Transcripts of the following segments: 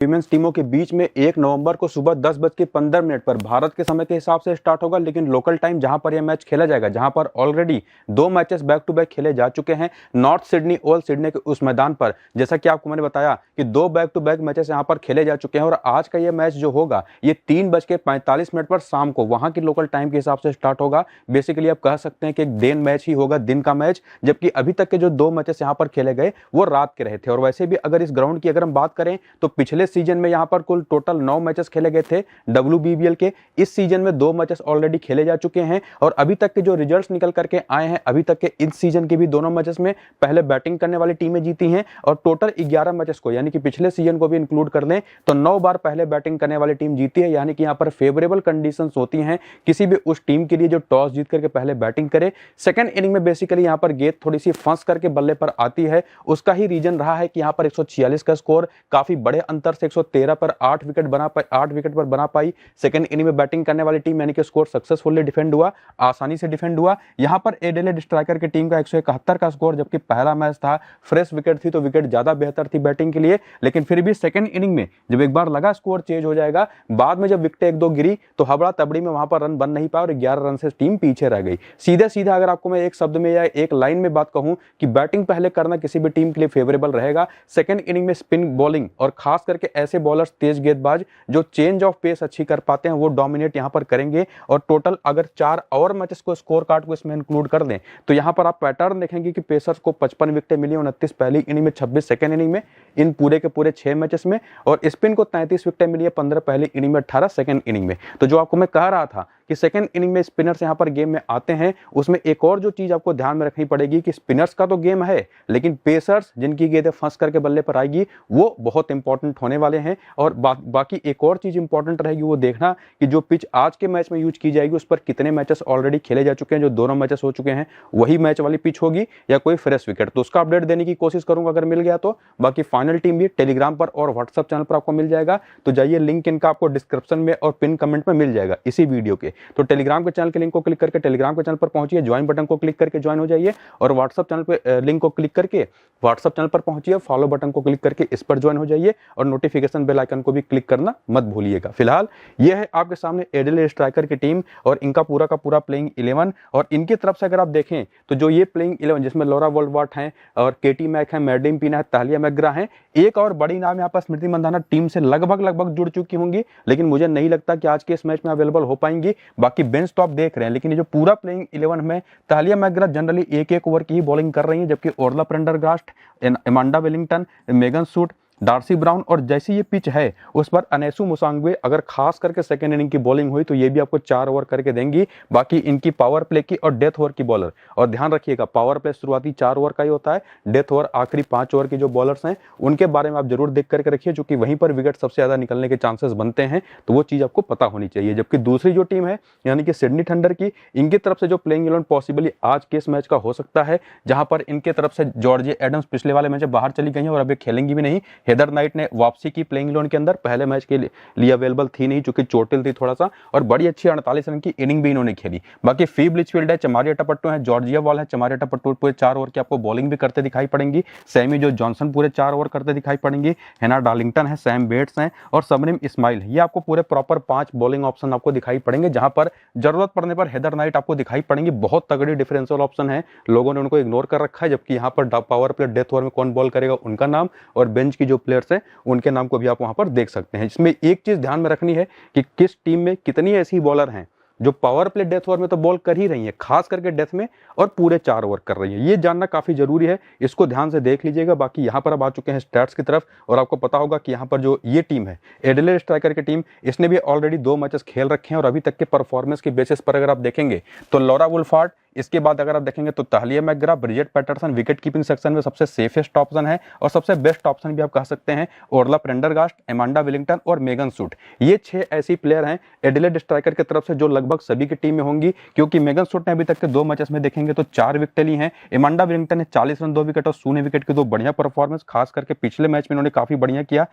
Women's टीमों के बीच में 1 नवंबर को सुबह 10:15 पर भारत के समय के हिसाब से स्टार्ट होगा, लेकिन लोकल टाइम जहां पर यह मैच खेला जाएगा, जहां पर already 2 matches back to back खेले जा चुके हैं नॉर्थ सिडनी ओवल सिडनी के उस मैदान पर। जैसा कि आपको मैंने बताया कि 2 बैक टू बैक मैचेस यहां पर खेले जा चुके हैं और आज का यह मैच जो होगा ये 3:45 पर शाम को वहां की लोकल टाइम के हिसाब से स्टार्ट होगा। बेसिकली आप कह सकते हैं कि एक दिन मैच ही होगा, दिन का मैच, जबकि अभी तक के जो 2 मैचेस यहां पर खेले गए वो रात के रहे थे। और वैसे भी अगर इस ग्राउंड की अगर हम बात करें तो पिछले सीजन में यहां पर कुल टोटल 9 मैचेस खेले गए थे WBBL के। इस सीजन में 2 मैचेस ऑलरेडी खेले जा चुके हैं और अभी तक के जो रिजल्ट्स निकल करके आए हैं, अभी तक के इस सीजन के भी दोनों मैचेस में पहले बैटिंग करने वाली टीमें जीती हैं और टोटल 11 मैचेस को, यानी कि पिछले सीजन को भी इंक्लूड कर लें तो 9 बार पहले बैटिंग करने वाली टीम जीती है। यानी कि यहां पर फेवरेबल कंडीशंस होती हैं किसी भी उस टीम के लिए जो टॉस जीत करके पहले बैटिंग करे। सेकंड इनिंग में बेसिकली यहां पर गेंद थोड़ी सी फंस करके बल्ले पर आती है, उसका ही रीजन रहा है कि यहां पर 146 का स्कोर काफी बड़े अंतर से 113 पर 8 विकेट पर बना पाई। सेकंड इनिंग में बैटिंग करने वाली टीम, यानी कि स्कोर सक्सेसफुली डिफेंड हुआ, आसानी से डिफेंड हुआ। यहां पर एडिलेड स्ट्राइकर की टीम का 171 का स्कोर, जबकि पहला मैच था, फ्रेश विकेट थी तो विकेट ज्यादा बेहतर थी बैटिंग के लिए, लेकिन फिर भी सेकंड इनिंग में जब एक बार लगा स्कोर चेंज हो जाएगा, बाद में जब विकेट 1-2 गिरी तो हबड़ा तबड़ी में वहां पर रन बन नहीं पाया और 11 रन से टीम पीछे रह गई। सीधे सीधा अगर आपको मैं एक शब्द में या एक लाइन में बात कहूं कि बैटिंग पहले करना किसी भी टीम के लिए फेवरेबल रहेगा। सेकंड इनिंग में स्पिन बॉलिंग और खास करके ऐसे बॉलर्स, तेज गेंदबाज जो चेंज ऑफ पेस अच्छी कर पाते हैं, वो डोमिनेट यहां पर करेंगे। और टोटल अगर 4 और मैचेस को, स्कोर कार्ड को इसमें इंक्लूड कर दें तो यहां पर आप पैटर्न देखेंगे कि पेसर्स को 55 विकेटें मिली, 29 पहली इनिंग में, 26 सेकंड इनिंग में, इन पूरे के पूरे 6 मैचेस में। और स्पिन को 33 विकेटें मिली है, 15 पहली इनिंग में, 18 सेकंड इनिंग में। तो जो आपको मैं कह रहा था कि सेकंड इनिंग में स्पिनर्स यहां पर गेम में आते हैं, उसमें एक और जो चीज आपको ध्यान में रखनी पड़ेगी कि स्पिनर्स का तो गेम है, लेकिन पेसर्स जिनकी गेंदें फंस करके बल्ले पर आएगी वो बहुत इंपॉर्टेंट होने वाले हैं। और बाकी एक और चीज इंपॉर्टेंट रहेगी वो देखना कि जो पिच आज के मैच में यूज की जाएगी उस पर कितने मैचेस ऑलरेडी खेले जा चुके हैं। जो दोनों मैचेस हो चुके हैं वही मैच वाली पिच होगी या कोई फ्रेश विकेट, तो उसका अपडेट देने की कोशिश करूंगा अगर मिल गया तो। बाकी फाइनल टीम भी टेलीग्राम पर और व्हाट्सएप चैनल पर आपको मिल जाएगा, तो जाइए, लिंक इनका आपको डिस्क्रिप्शन में और पिन कमेंट में मिल जाएगा इसी वीडियो के। तो टेलीग्राम के चैनल के लिंक को क्लिक करके टेलीग्राम के चैनल पर पहुंचिए, ज्वाइन बटन को क्लिक करके ज्वाइन हो जाइए, और व्हाट्सएप चैनल पे लिंक को क्लिक करके व्हाट्सएप चैनल पर पहुंचिए, फॉलो बटन को क्लिक करके इस पर ज्वाइन हो जाइए और नोटिफिकेशन बेल आइकन को भी क्लिक करना मत भूलिएगा। फिलहाल यह है आपके सामने एडिलेड स्ट्राइकर की टीम और इनका पूरा का पूरा प्लेइंग 11। और इनकी तरफ से अगर आप देखें तो जो ये प्लेइंग 11 जिसमें लॉरा वोल्डवार्ट हैं और केटी मैक है, मैडीन पीना है, तालिया मैकग्रा है, एक और बड़ी नाम यहाँ पर स्मृति मंदाना टीम से लगभग जुड़ चुकी होंगी, लेकिन मुझे नहीं लगता कि आज के इस मैच में अवेलेबल हो पाएंगी। बाकी बेंच तो आप देख रहे हैं, लेकिन ये जो पूरा प्लेइंग 11 में तालिया मैकग्रा जनरली एक ओवर की ही बॉलिंग कर रही है, जबकि Orla Prendergast, Amanda Wellington, Megan Schutt, Darcie Brown और जैसी ये पिच है उस पर अनेसू मुसांगवे अगर खास करके सेकंड इनिंग की बॉलिंग हुई तो ये भी आपको 4 ओवर करके देंगी। बाकी इनकी पावर प्ले की और डेथ ओवर की बॉलर, और ध्यान रखिएगा पावर प्ले शुरुआती 4 ओवर का ही होता है, डेथ ओवर आखिरी 5 ओवर की जो बॉलर्स हैं उनके बारे में आप जरूर देख करके रखिए, क्योंकि वहीं पर विकेट सबसे ज्यादा निकलने के चांसेस बनते हैं, तो वो चीज आपको पता होनी चाहिए। जबकि दूसरी जो टीम है यानी कि सिडनी थंडर की, इनकी तरफ से जो प्लेइंग 11 पॉसिबली आज के इस मैच का हो सकता है, जहां पर इनके तरफ से जॉर्जिया एडम्स पिछले वाले मैच में बाहर चली गई हैं और अभी खेलेंगी भी नहीं। हेदर नाइट ने वापसी की प्लेइंग 11 के अंदर, पहले मैच के लिए अवेलेबल थी नहीं चूंकि चोटिल थी थोड़ा सा, और बड़ी अच्छी 48 रन की इनिंग भी इन्होंने खेली। बाकी फीब लिचफील्ड है, चमारिया टपट्टू है, जॉर्जिया वॉल है, चमारिया टपट्टू पूरे 4 ओवर की आपको बॉलिंग भी करते दिखाई पड़ेंगी, सैमी जो जॉनसन पूरे 4 ओवर करते दिखाई पड़ेंगी, हेना डार्लिंगटन है, सैम बेट्स हैं और सबरिम इस्माइल, ये आपको पूरे प्रॉपर 5 बॉलिंग ऑप्शन आपको दिखाई पड़ेंगे, जहां पर जरूरत पड़ने पर हेदर नाइट आपको दिखाई पड़ेंगी। बहुत तगड़ी डिफरेंशियल ऑप्शन है, लोगों ने उनको इग्नोर कर रखा है, जबकि यहाँ पर पावर प्ले डेथ ओवर में कौन बॉल करेगा उनका नाम और बेंच की जो प्लेयर्स हैं उनके नाम को भी आप वहां पर देख सकते हैं। इसमें एक चीज ध्यान में रखनी है कि किस टीम में कितनी ऐसी बॉलर हैं जो पावर प्ले डेथ ओवर में तो बॉल कर ही रही है, खास करके डेथ में, और पूरे 4 ओवर कर रही है, ये जानना काफी जरूरी है, इसको ध्यान से देख लीजिएगा। बाकी यहां पर अब आ चुके हैं स्टैट्स की तरफ, और आपको पता होगा कि यहां पर जो ये टीम है एडिलेड स्ट्राइकर की टीम, इसने भी ऑलरेडी 2 मैचेस खेल रखे हैं और अभी तक के परफॉर्मेंस के बेसिस पर अगर आप देखेंगे तो लॉरा वुल्फार्ड, इसके बाद अगर आप देखेंगे तो Tahlia McGrath, Bridget Patterson wicket keeping section में सबसे सेफेस्ट ऑप्शन है और सबसे बेस्ट ऑप्शन भी आप कह सकते हैं ओरला प्रेंडरगास्ट, एमांडा विलिंगटन और मेगन सूट। ये 6 ऐसी प्लेयर हैं एडिलेड स्ट्राइकर की तरफ से जो लगभग सभी की टीम में होंगी, क्योंकि मेगन सूट ने अभी तक के 2 मैचेस में देखेंगे तो 4 विकेट ली हैं, एमांडा विलिंगटन ने 40 रन 2 विकेट और शून्य विकेट की 2 बढ़िया परफॉर्मेंस, खास करके पिछले मैच में इन्होंने काफी बढ़िया किया।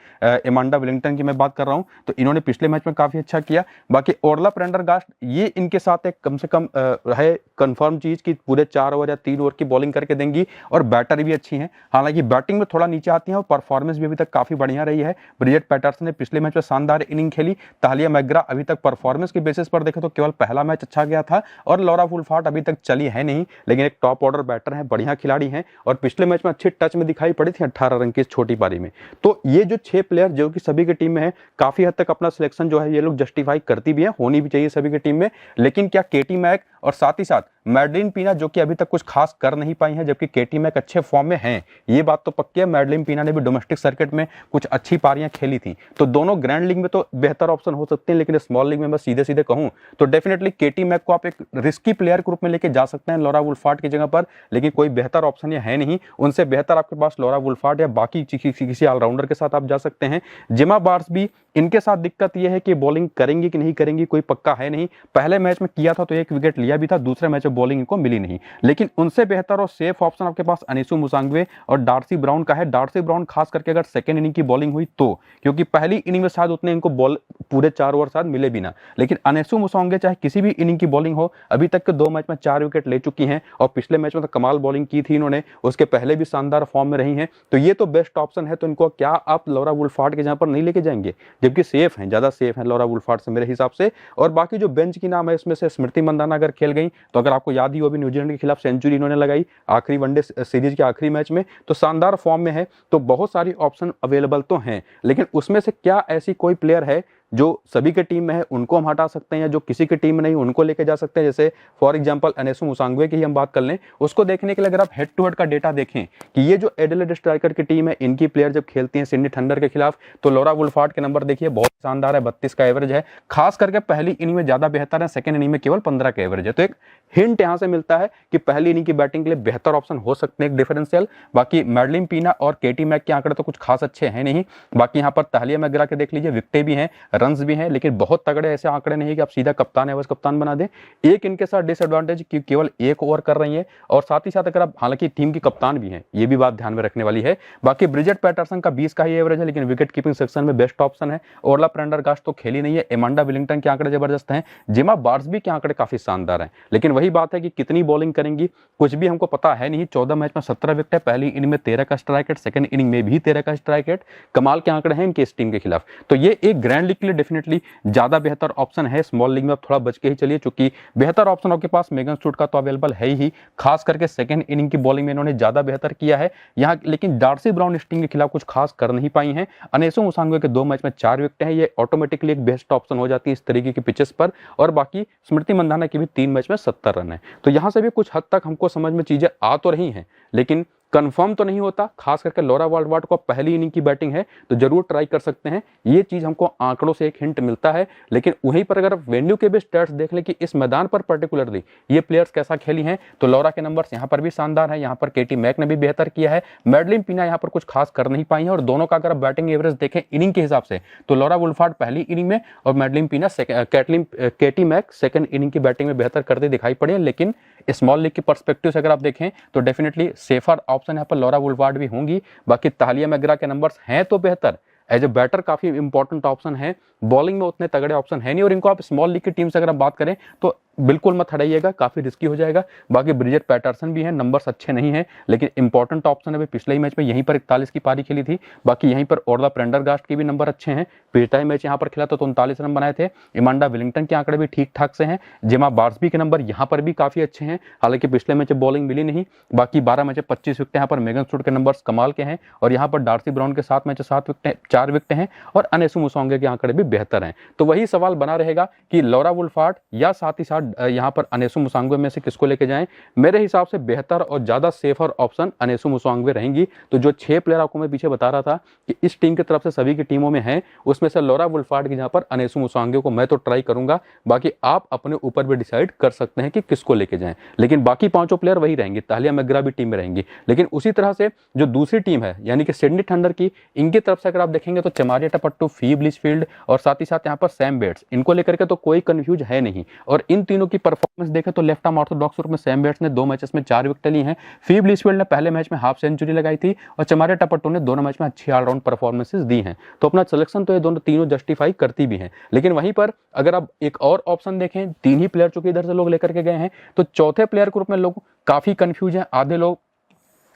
एमांडा विलिंगटन की मैं बात कर रहा हूं तो इन्होंने पिछले मैच में काफी अच्छा किया। बाकी ओरला प्रेंडरगास्ट, ये इनके साथ एक कम से कम है कंफर्म कंफर्म चीज कि पूरे 4 ओवर या 3 ओवर की बॉलिंग करके देंगी और बैटर भी अच्छी हैं। हालांकि बैटिंग में थोड़ा नीचे आती हैं और परफॉर्मेंस भी अभी तक काफी बढ़िया रही है। ब्रिजेट पैटरसन ने पिछले मैच में शानदार इनिंग खेली। तालिया मैकग्रा अभी तक परफॉर्मेंस के बेसिस पर देखें तो केवल पहला मैच अच्छा गया था और लॉरा वुल्फहार्ट अभी तक चली है नहीं, लेकिन एक टॉप ऑर्डर बैटर है, बढ़िया खिलाड़ी हैं और पिछले मैच में अच्छी टच में दिखाई पड़ी थी 18 रन की इस छोटी पारी में। तो ये जो 6 प्लेयर जो कि सभी की टीम में है, काफी हद तक अपना सिलेक्शन जो है ये लोग जस्टिफाई करती भी है, होनी भी चाहिए सभी की टीम में। लेकिन क्या केटी मैक और साथ ही साथ मैडलिन पीना जो कि अभी तक कुछ खास कर नहीं पाई है, जबकि केटी मैक अच्छे फॉर्म में हैं, ये बात तो पक्की है। मैडलिन पीना ने भी डोमेस्टिक सर्किट में कुछ अच्छी पारियां खेली थी, तो दोनों ग्रैंड लीग में तो बेहतर ऑप्शन हो सकते हैं, लेकिन स्मॉल लीग में मैं सीधे सीधे कहूं तो डेफिनेटली केटी मैक को आप एक रिस्की प्लेयर के रूप में लेके जा सकते हैं लॉरा वुल्फहार्ट की जगह पर, लेकिन कोई बेहतर ऑप्शन ये है नहीं। उनसे बेहतर आपके पास लॉरा वुल्फहार्ट या बाकी किसी ऑलराउंडर के साथ आप जा सकते हैं। जेमा बार्सबी, इनके साथ दिक्कत यह है कि बॉलिंग करेंगी कि नहीं करेंगी कोई पक्का है नहीं। पहले मैच में किया था तो 1 विकेट लिया भी था, दूसरे मैच में बॉलिंग इनको मिली नहीं, लेकिन उनसे बेहतर और सेफ ऑप्शन आपके पास अनेसु मुसांगवे और डार्सी ब्राउन का है। डार्सी ब्राउन खास करके अगर सेकंड इनिंग की बॉलिंग हुई तो, क्योंकि पहली इनिंग में शायद उतने इनको बॉल पूरे 4 ओवर शायद मिले भी ना, लेकिन अनेसु मुसांगवे चाहे किसी भी इनिंग की बॉलिंग हो, अभी तक के 2 मैच में 4 विकेट ले चुकी हैं और पिछले मैच में तो कमाल बॉलिंग की थी इन्होंने, उसके पहले भी शानदार फॉर्म में रही हैं, तो ये तो बेस्ट ऑप्शन है। तो इनको क्या आप लॉरा वुल्फहार्ट के जहां पर नहीं लेके जाएंगे, जबकि सेफ हैं, ज्यादा सेफ हैं लॉरा वुल्फहार्ट से मेरे हिसाब से। और बाकी जो बेंच की नाम है इसमें से स्मृति मंदाना अगर खेल गई तो अगर आपको याद ही हो, अभी न्यूजीलैंड के खिलाफ सेंचुरी इन्होंने लगाई आखिरी वनडे सीरीज के आखिरी मैच में, तो शानदार फॉर्म में है। तो बहुत सारी ऑप्शन अवेलेबल तो हैं, लेकिन उसमें से क्या ऐसी कोई प्लेयर है जो सभी के टीम में है उनको हम हटा सकते हैं, या जो किसी की टीम में नहीं उनको लेके जा सकते हैं? जैसे फॉर एग्जांपल अनेसु मुसांगवे की ही हम बात कर लें, उसको देखने के लिए अगर आप हेड टू हेड का डेटा देखें कि ये जो एडिलेड स्ट्राइकर की टीम है, इनकी प्लेयर जब खेलती हैं सिडनी थंडर के खिलाफ, तो लॉरा वुल्फहार्ट के नंबर देखिए बहुत शानदार है, 32 का एवरेज है। खास करके पहली इनिंग में ज्यादा बेहतर है, सेकंड इनिंग में केवल 15 का एवरेज है। तो एक हिंट यहां से मिलता है कि पहली इनिंग की बैटिंग के लिए बेहतर ऑप्शन हो सकते हैं एक डिफरेंशियल। बाकी मैडलिन पीना और केटी मैक के आंकड़े तो कुछ खास अच्छे हैं नहीं। बाकी यहाँ पर तालिया मैकग्रा के देख लीजिए, विकेटें भी हैं, रन्स भी हैं, लेकिन बहुत तगड़े ऐसे आंकड़े नहीं है कि आप सीधा कप्तान है बस कप्तान बना दें। एक इनके साथ डिसएडवांटेज कि केवल 1 ओवर कर रही है, और साथ ही साथ अगर आप हालांकि टीम की कप्तान भी हैं, ये भी बात ध्यान में रखने वाली है। बाकी ब्रिजेट पैटरसन का 20 का ही एवरेज है, लेकिन विकेट कीपिंग सेक्शन में बेस्ट ऑप्शन है। ओरला प्रेंडरगास्ट तो खेली नहीं है। एमांडा विलिंगटन के आंकड़े जबरदस्त हैं। जेमा बार्सबी के आंकड़े काफी शानदार हैं, लेकिन वही बात है कि कितनी बॉलिंग करेंगी कुछ भी हमको पता है नहीं। 14 मैच में 17 विकेट है, पहली इनिंग में 13 का स्ट्राइक रेट, सेकंड इनिंग में भी 13 का स्ट्राइक रेट, कमाल के आंकड़े हैं इनके इस टीम के खिलाफ। तो ये एक ग्रैंड लीग के लिए डेफिनेटली ज्यादा बेहतर ऑप्शन है। स्मॉल लीग में आप थोड़ा बच के ही चलिए, क्योंकि बेहतर ऑप्शन आपके पास मेगन स्टुअर्ट का तो अवेलेबल है ही, खास करके सेकंड इनिंग की बॉलिंग में इन्होंने ज्यादा बेहतर किया है यहाँ। लेकिन डार्सी ब्राउन इस टीम के खिलाफ कुछ खास कर नहीं पाई हैं। अनेसु मुसांगवे के 2 मैच में 4 विकेट हैं, ये ऑटोमेटिकली एक बेस्ट ऑप्शन हो जाती है इस तरीके की पिचेस पर। और बाकी स्मृति मंदाना की भी 3 मैच में 70 रन है। तो यहां से भी कुछ हद तक हमको समझ में चीजें आ तो रही हैं, लेकिन कंफर्म तो नहीं होता। खास करके लॉरा वुल्फहार्ट को पहली इनिंग की बैटिंग है तो जरूर ट्राई कर सकते हैं, ये चीज हमको आंकड़ों से एक हिंट मिलता है। लेकिन वहीं पर अगर वेन्यू के भी स्टैट्स देख लें कि इस मैदान पर पर्टिकुलरली ये प्लेयर्स कैसा खेली हैं, तो लॉरा के नंबर्स यहाँ पर भी शानदार है। यहाँ पर केटी मैक ने भी बेहतर किया है, मैडलिन पीना यहाँ पर कुछ खास कर नहीं पाई है। और दोनों का अगर बैटिंग एवरेज देखें इनिंग के हिसाब से, तो लॉरा वुल्फहार्ट पहली इनिंग में और मैडलिन पीना केटी मैक सेकंड इनिंग की बैटिंग में बेहतर करते दिखाई पड़े। लेकिन स्मॉल लीग के पर्सपेक्टिव से अगर आप देखें तो डेफिनेटली सेफर ऑप्शन यहाँ पर लॉरा वुल्फहार्ट भी होंगी। बाकी तालिया मैकग्रा के नंबर्स हैं तो बेहतर, एज ए बैटर काफी इंपॉर्टेंट ऑप्शन है, बॉलिंग में उतने तगड़े ऑप्शन है नहीं। और इनको आप स्मॉल लीग की टीम से अगर आप बात करें तो बिल्कुल मत हटाइएगा, काफी रिस्की हो जाएगा। बाकी ब्रिजेट पैटरसन भी है, नंबर्स अच्छे नहीं है, लेकिन इंपॉर्टेंट ऑप्शन है। पिछले ही मैच में यहीं पर 41 की पारी खेली थी। बाकी यहीं पर ओरला प्रेंडरगास्ट के भी नंबर अच्छे हैं, पिछला मैच यहाँ पर खेला तो 39 रन बनाए थे। इमांडा विलिंगटन के आंकड़े भी ठीक ठाक से हैं। जेमा बार्सबी के नंबर यहाँ पर भी काफी अच्छे हैं, हालांकि पिछले मैच बॉलिंग मिली नहीं। बाकी 12 मैच 25 विकेट यहाँ पर मेगन स्टुअर्ट के नंबर कमाल के हैं। और यहाँ पर डार्सी ब्राउन के 7 मैच 7 विकेट 4 विकेट हैं, और अनेसु मुसांगवे के आंकड़े भी बेहतर हैं। तो वही सवाल बना रहेगा कि लॉरा वुल्फहार्ट या साथ ही साथ यहाँ पर अनेसु मुसांगवे में से किसको लेके जाएं। मेरे हिसाब से बेहतर और ज्यादा सेफर ऑप्शन अनेसु मुसांगवे रहेंगी। तो जो 6 प्लेयर आपको मैं पीछे बता रहा था कि इस टीम की तरफ से सभी की टीमों में हैं, उसमें से लॉरा वुल्फहार्ट की जहां पर अनेसु मुसांगवे को मैं तो ट्राई करूंगा। बाकी आप अपने ऊपर भी डिसाइड कर सकते हैं कि किसको लेके जाएं। लेकिन बाकी 5 प्लेयर वही रहेंगे, तालिया मैकग्रा भी टीम में रहेंगी। लेकिन उसी तरह से जो दूसरी टीम है यानी कि सिडनी थंडर की, इनकी तरफ से अगर आप देखेंगे तो चमारिया टपट्टू, फी ब्लिचफील्ड और साथ ही साथ यहाँ पर सैम बेट्स, इनको लेकर के तो कोई कंफ्यूज है नहीं। और इन तीनों तीनों की परफॉर्मेंस देखें तो लेफ्ट आर्म ऑर्थोडॉक्स रूप में सैम बेट्स ने 2 मैचेस में 4 विकेट ली हैं, फीब लिचफील्ड ने पहले मैच में हाफ सेंचुरी लगाई थी और चमारे टपट्टू ने दोनों मैच में अच्छी ऑलराउंड परफॉर्मेंसेस दी हैं। तो अपना सिलेक्शन तो ये दोनों तीनों जस्टिफाई करती भी हैं। लेकिन वहीं पर अगर आप एक और ऑप्शन देखें, 3 ही प्लेयर चूंकि इधर से लोग लेकर के गए हैं, तो चौथे प्लेयर के रूप में लोग काफी कंफ्यूज हैं। आधे लोग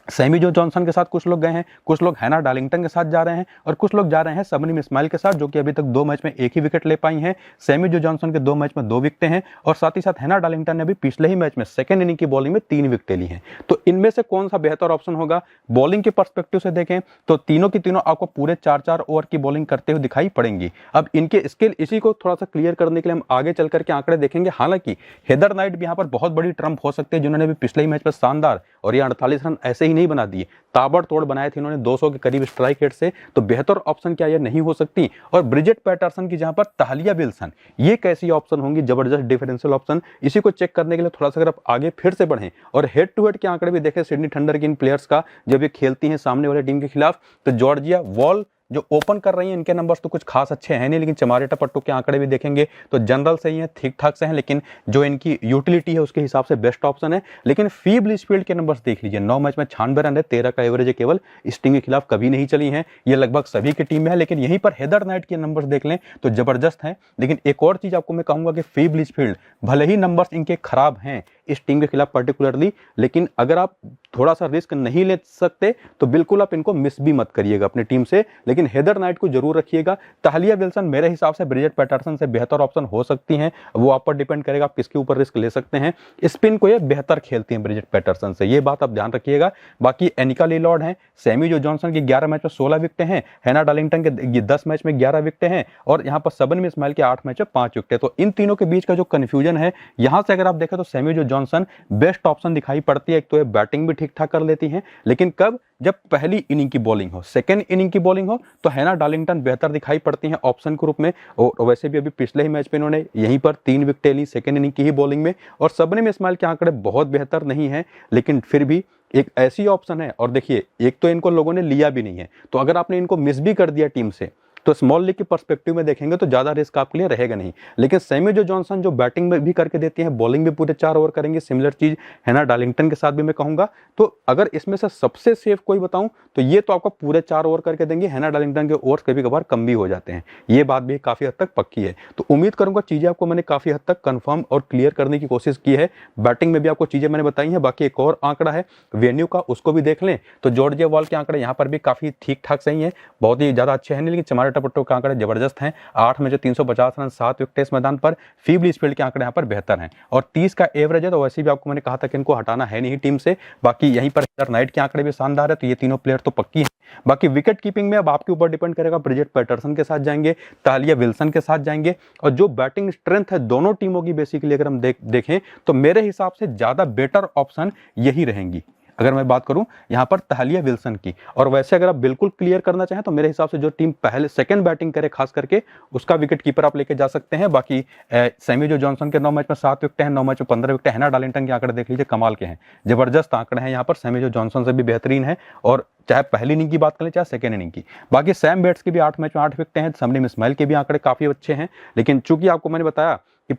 सैमी जो जॉनसन के साथ कुछ लोग गए हैं, कुछ लोग हैना डार्लिंगटन के साथ जा रहे हैं और कुछ लोग जा रहे हैं सबनीम इस्माइल के साथ, जो कि अभी तक 2 मैच में 1 ही विकेट ले पाई हैं। सैमी जो जॉनसन के 2 मैच में 2 विकेटें हैं और साथ ही साथ हैना डार्लिंगटन ने भी पिछले ही मैच में सेकंड इनिंग की बॉलिंग में 3 विकेटें ली हैं। तो इनमें से कौन सा बेहतर ऑप्शन होगा बॉलिंग के पर्सपेक्टिव से देखें तो तीनों की तीनों आपको पूरे 4-4 ओवर की बॉलिंग करते हुए दिखाई पड़ेंगी। अब इनके स्किल इसी को थोड़ा सा क्लियर करने के लिए हम आगे चल करके आंकड़े देखेंगे। हालांकि हेदर नाइट भी यहाँ पर बहुत बड़ी ट्रम्प हो सकते हैं, जिन्होंने भी पिछले ही मैच में शानदार और ये 48 रन ऐसे ही नहीं बना दिए, ताबड़तोड़ बनाए थे इन्होंने 200 के करीब स्ट्राइक रेट से। तो बेहतर ऑप्शन क्या ये नहीं हो सकती? और ब्रिजेट पैटरसन की जहां पर तालिया विल्सन, ये कैसी ऑप्शन होंगी? जबरदस्त डिफरेंशियल ऑप्शन। इसी को चेक करने के लिए थोड़ा सा अगर आप आगे फिर से बढ़ें और हेड टू हेड के आंकड़े भी देखें सिडनी थंडर के इन प्लेयर्स का, जब ये खेलती हैं सामने वाले टीम के खिलाफ, तो जॉर्जिया वॉल जो ओपन कर रही है इनके नंबर्स तो कुछ खास अच्छे हैं नहीं, लेकिन चमारे टपट्टू के आंकड़े भी देखेंगे तो जनरल सही है, ठीक ठाक से हैं, लेकिन जो इनकी यूटिलिटी है उसके हिसाब से बेस्ट ऑप्शन है। लेकिन फीब लिचफील्ड के नंबर्स देख लीजिए, 9 मैच में 96 रन है, 13 का एवरेज है, केवल इस टीम के खिलाफ कभी नहीं चली हैं। ये लगभग सभी की टीम में है। लेकिन यहीं पर हेदर नाइट के नंबर्स देख लें तो जबरदस्त हैं। लेकिन एक और चीज आपको मैं कहूंगा कि फीब लिचफील्ड भले ही नंबर्स इनके खराब हैं इस टीम के खिलाफ पर्टिकुलरली, लेकिन अगर आप थोड़ा सा रिस्क नहीं ले सकते तो बिल्कुल आप इनको मिस भी मत करिएगा अपनी टीम से, लेकिन हेदर नाइट को जरूर रखिएगा। तालिया विल्सन मेरे हिसाब से ब्रिजेट पैटरसन से बेहतर ऑप्शन हो सकती हैं, वो आप पर डिपेंड करेगा आप किसके ऊपर रिस्क ले सकते हैं। स्पिन को ये बेहतर खेलती हैं ब्रिजेट पैटरसन से, ये बात आप ध्यान रखिएगा। बाकी एनिका लीलॉर्ड हैं, सैमी जो जॉनसन की 11 मैच में 16 विकेटें हैं, हैना डार्लिंगटन के 10 मैच में 11 विकेटें हैं और यहाँ पर सबनीम इस्माइल के 8 मैच में 5 विकेटें। तो इन तीनों के बीच का जो कंफ्यूजन है, यहां से अगर आप देखें तो सैमी जो जॉनसन बेस्ट ऑप्शन दिखाई पड़ती है। एक तो ये बैटिंग भी ठीक ठाक कर लेती हैं, लेकिन कब? जब पहली इनिंग की बॉलिंग हो, सेकंड इनिंग की बॉलिंग हो तो हैना डार्लिंगटन बेहतर दिखाई पड़ती हैं ऑप्शन के रूप में। और वैसे भी अभी पिछले ही मैच में इन्होंने यहीं पर 3 विकेटें ली सेकंड इनिंग की ही बॉलिंग में। और सबनीम इस्माइल के आंकड़े बहुत बेहतर नहीं है, लेकिन फिर भी एक ऐसी ऑप्शन है। और देखिए, एक तो इनको लोगों ने लिया भी नहीं है, तो अगर आपने इनको मिस भी कर दिया टीम से तो स्मॉल लीग की पर्सपेक्टिव में देखेंगे तो ज्यादा रिस्क आपके लिए रहेगा नहीं। लेकिन सैमी जो जॉनसन जो बैटिंग में भी करके देती हैं, बॉलिंग भी पूरे 4 ओवर करेंगे, सिमिलर चीज हैना डार्लिंगटन के साथ भी मैं कहूंगा। तो अगर इसमें से सबसे सेफ कोई बताऊं तो ये तो आपको पूरे 4 ओवर करके देंगे। हैना डार्लिंगटन के ओवर्स कभी कभार कम भी हो जाते हैं, ये बात भी काफी हद तक पक्की है। तो उम्मीद करूंगा चीजें आपको मैंने काफी हद तक कंफर्म और क्लियर करने की कोशिश की है। बैटिंग में भी आपको चीजें मैंने बताई हैं। बाकी एक और आंकड़ा है वेन्यू का, उसको भी देख लें तो जॉर्जिया वॉल के आंकड़े यहाँ पर भी काफी ठीक ठाक सही है, बहुत ही ज्यादा अच्छे हैं नहीं, लेकिन चमारे टपट्टू के आंकड़े जबरदस्त हैं। 8 में जो 350 रन 7 विकेट इस मैदान पर, फीब लिचफील्ड के आंकड़े यहाँ पर बेहतर हैं और 30 का एवरेज है। तो वैसे भी आपको मैंने कहा था कि इनको हटाना है नहीं टीम से। बाकी यहीं पर हेदर नाइट के आंकड़े भी शानदार है, तो ये तीनों प्लेयर तो पक्की हैं। बाकी विकेट कीपिंग में अब आपके ऊपर डिपेंड करेगा, ब्रिजेट पैटरसन के साथ जाएंगे, तालिया विल्सन के साथ जाएंगे। और जो बैटिंग स्ट्रेंथ है दोनों टीमों की बेसिकली अगर हम देखें तो मेरे हिसाब से ज्यादा बेटर ऑप्शन यही रहेंगी। अगर मैं बात करूं यहां पर तालिया विल्सन की, और वैसे अगर आप बिल्कुल क्लियर करना चाहें तो मेरे हिसाब से जो टीम पहले सेकंड बैटिंग करे खास करके उसका विकेट कीपर आप लेके जा सकते हैं। बाकी सैमी जो जॉनसन के 9 मैच में 7 विकेट हैं, 9 मैच में 15 विकेट, हैना डार्लिंगटन के आंकड़े देख लीजिए, कमाल के हैं, जबरदस्त आंकड़े हैं यहाँ पर। सैमी जो जॉनसन से भी बेहतरीन है, और चाहे पहली इनिंग की बात करें चाहे सेकंड इनिंग की। बाकी सैम बेट्स के भी 8 मैच में 8 विकेट हैं, सबनीम इस्माइल के भी आंकड़े काफी अच्छे हैं। लेकिन चूंकि आपको मैंने बताया कि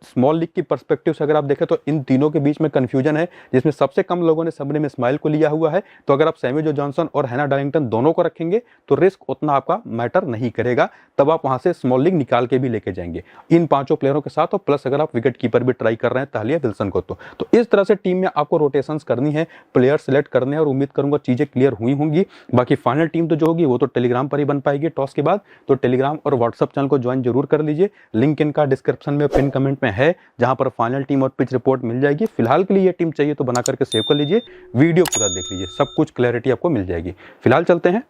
स्मॉल लीग की पर्सपेक्टिव से अगर आप देखें तो इन तीनों के बीच में कंफ्यूजन है, जिसमें सबसे कम लोगों ने सबनीम इस्माइल को लिया हुआ है। तो अगर आप सैमी जो जॉनसन और हैना डार्लिंगटन दोनों को रखेंगे तो रिस्क उतना आपका मैटर नहीं करेगा, तब आप वहां से स्मॉल लीग निकाल के भी लेके जाएंगे इन 5 प्लेयरों के साथ। और प्लस अगर आप विकेट कीपर भी ट्राई कर रहे हैं तालिया विल्सन को, तो इस तरह से टीम में आपको रोटेशंस करनी है, प्लेयर सिलेक्ट करने हैं, और उम्मीद करूंगा चीजें क्लियर हुई होंगी। बाकी फाइनल टीम तो जो होगी वो तो टेलीग्राम पर ही बन पाएगी टॉस के बाद, तो टेलीग्राम और व्हाट्सएप चैनल को ज्वाइन जरूर कर लीजिए। लिंक इनका डिस्क्रिप्शन में पिन कमेंट में है, जहां पर फाइनल टीम और पिच रिपोर्ट मिल जाएगी। फिलहाल के लिए ये टीम चाहिए तो बना करके सेव कर लीजिए, वीडियो पूरा देख लीजिए, सब कुछ क्लैरिटी आपको मिल जाएगी। फिलहाल चलते हैं।